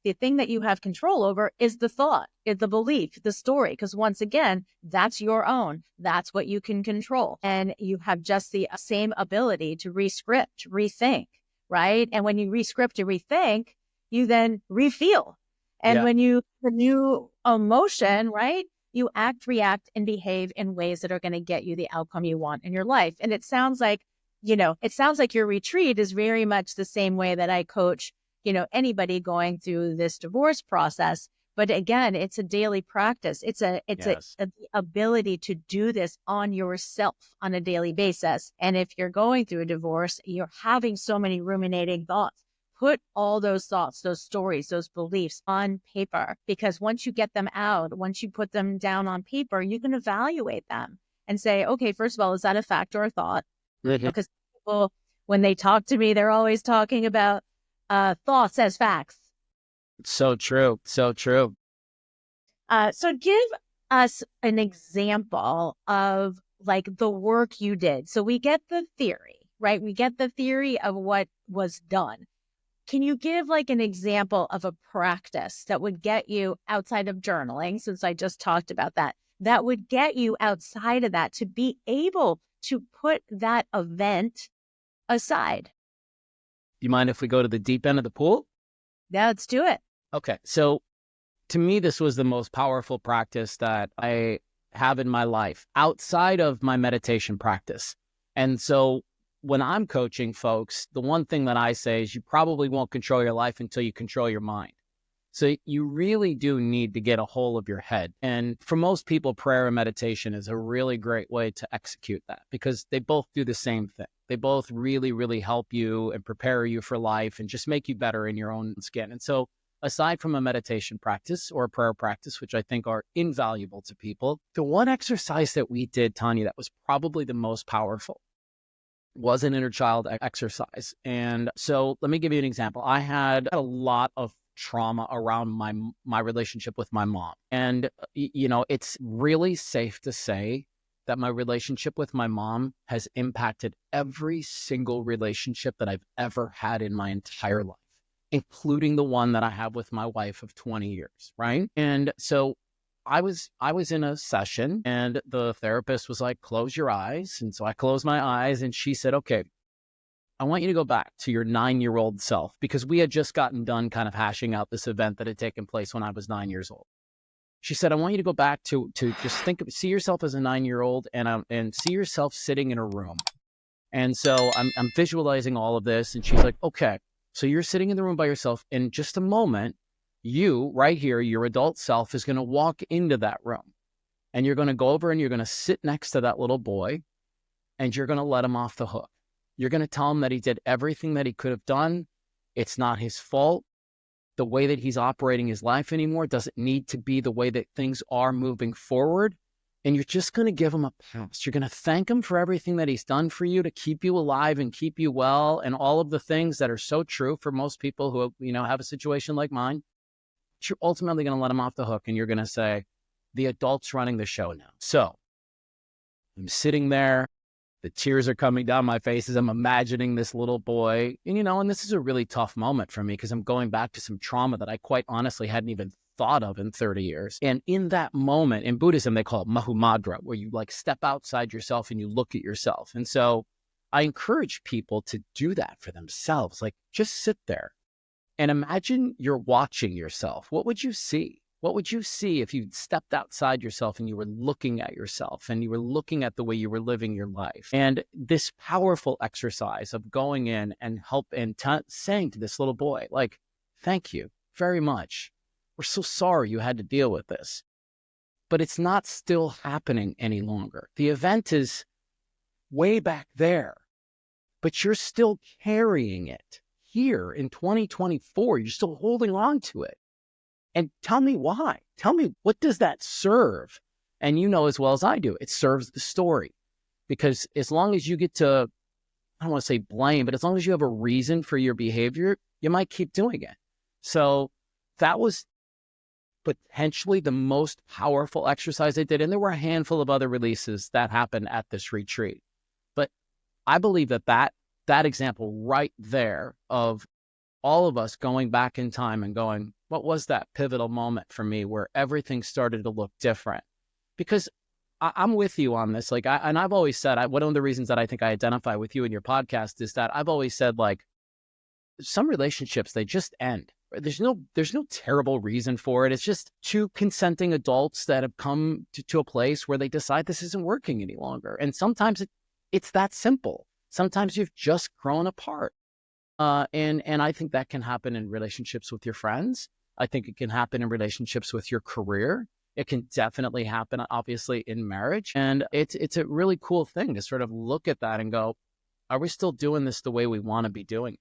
The thing that you have control over is the thought, is the belief, the story. Because once again, that's your own. That's what you can control. And you have just the same ability to rescript, rethink, right? And when you rescript and rethink, you then refeel. And when you, the new emotion, right? You act, react, and behave in ways that are going to get you the outcome you want in your life. And it sounds like, your retreat is very much the same way that I coach, anybody going through this divorce process. But again, it's a daily practice. It's a ability to do this on yourself on a daily basis. And if you're going through a divorce, you're having so many ruminating thoughts. Put all those thoughts, those stories, those beliefs on paper, because once you get them out, once you put them down on paper, you can evaluate them and say, okay, first of all, is that a fact or a thought? Because people, when they talk to me, they're always talking about thoughts as facts. So true. So true. So give us an example of like the work you did. So we get the theory, right? We get the theory of what was done. Can you give like an example of a practice that would get you outside of journaling, since I just talked about that, that would get you outside of that to be able to put that event aside? You mind if we go to the deep end of the pool? Yeah, let's do it. Okay. So to me, this was the most powerful practice that I have in my life outside of my meditation practice. And so when I'm coaching folks, the one thing that I say is you probably won't control your life until you control your mind. So you really do need to get a hold of your head. And for most people, prayer and meditation is a really great way to execute that, because they both do the same thing. They both really, really help you and prepare you for life and just make you better in your own skin. And so aside from a meditation practice or a prayer practice, which I think are invaluable to people, the one exercise that we did, Tania, that was probably the most powerful was an inner child exercise. And so let me give you an example. I had a lot of trauma around my relationship with my mom. And, it's really safe to say that my relationship with my mom has impacted every single relationship that I've ever had in my entire life, including the one that I have with my wife of 20 years, right? And so I was in a session and the therapist was like, close your eyes. And so I closed my eyes and she said, okay, I want you to go back to your 9-year-old self, because we had just gotten done kind of hashing out this event that had taken place when I was 9 years old. She said, I want you to go back to just see yourself as a 9-year-old and see yourself sitting in a room. And so I'm visualizing all of this. And she's like, okay, so you're sitting in the room by yourself. In just a moment, you right here, your adult self is going to walk into that room and you're going to go over and you're going to sit next to that little boy and you're going to let him off the hook. You're going to tell him that he did everything that he could have done. It's not his fault. The way that he's operating his life anymore doesn't need to be the way that things are moving forward. And you're just going to give him a pass. You're going to thank him for everything that he's done for you to keep you alive and keep you well, and all of the things that are so true for most people who, have a situation like mine. You're ultimately going to let him off the hook, and you're going to say, the adult's running the show now. So I'm sitting there. The tears are coming down my face as I'm imagining this little boy. And this is a really tough moment for me because I'm going back to some trauma that I quite honestly hadn't even thought of in 30 years. And in that moment, in Buddhism, they call it mahumadra, where you like step outside yourself and you look at yourself. And so I encourage people to do that for themselves. Like, just sit there and imagine you're watching yourself. What would you see? What would you see if you stepped outside yourself and you were looking at yourself and you were looking at the way you were living your life? And this powerful exercise of going in and saying to this little boy, like, thank you very much. We're so sorry you had to deal with this, but it's not still happening any longer. The event is way back there, but you're still carrying it here in 2024. You're still holding on to it. And tell me why. Tell me, what does that serve? And as well as I do, it serves the story. Because as long as you get to, I don't want to say blame, but as long as you have a reason for your behavior, you might keep doing it. So that was potentially the most powerful exercise I did. And there were a handful of other releases that happened at this retreat. But I believe that example right there of all of us going back in time and going, What was that pivotal moment for me where everything started to look different? Because I'm with you on this. Like, I've always said, one of the reasons that I think I identify with you in your podcast is that I've always said, like, some relationships, they just end. There's no terrible reason for it. It's just two consenting adults that have come to a place where they decide this isn't working any longer. And sometimes it's that simple. Sometimes you've just grown apart. And I think that can happen in relationships with your friends. I think it can happen in relationships with your career. It can definitely happen, obviously, in marriage. And it's a really cool thing to sort of look at that and go, are we still doing this the way we want to be doing it?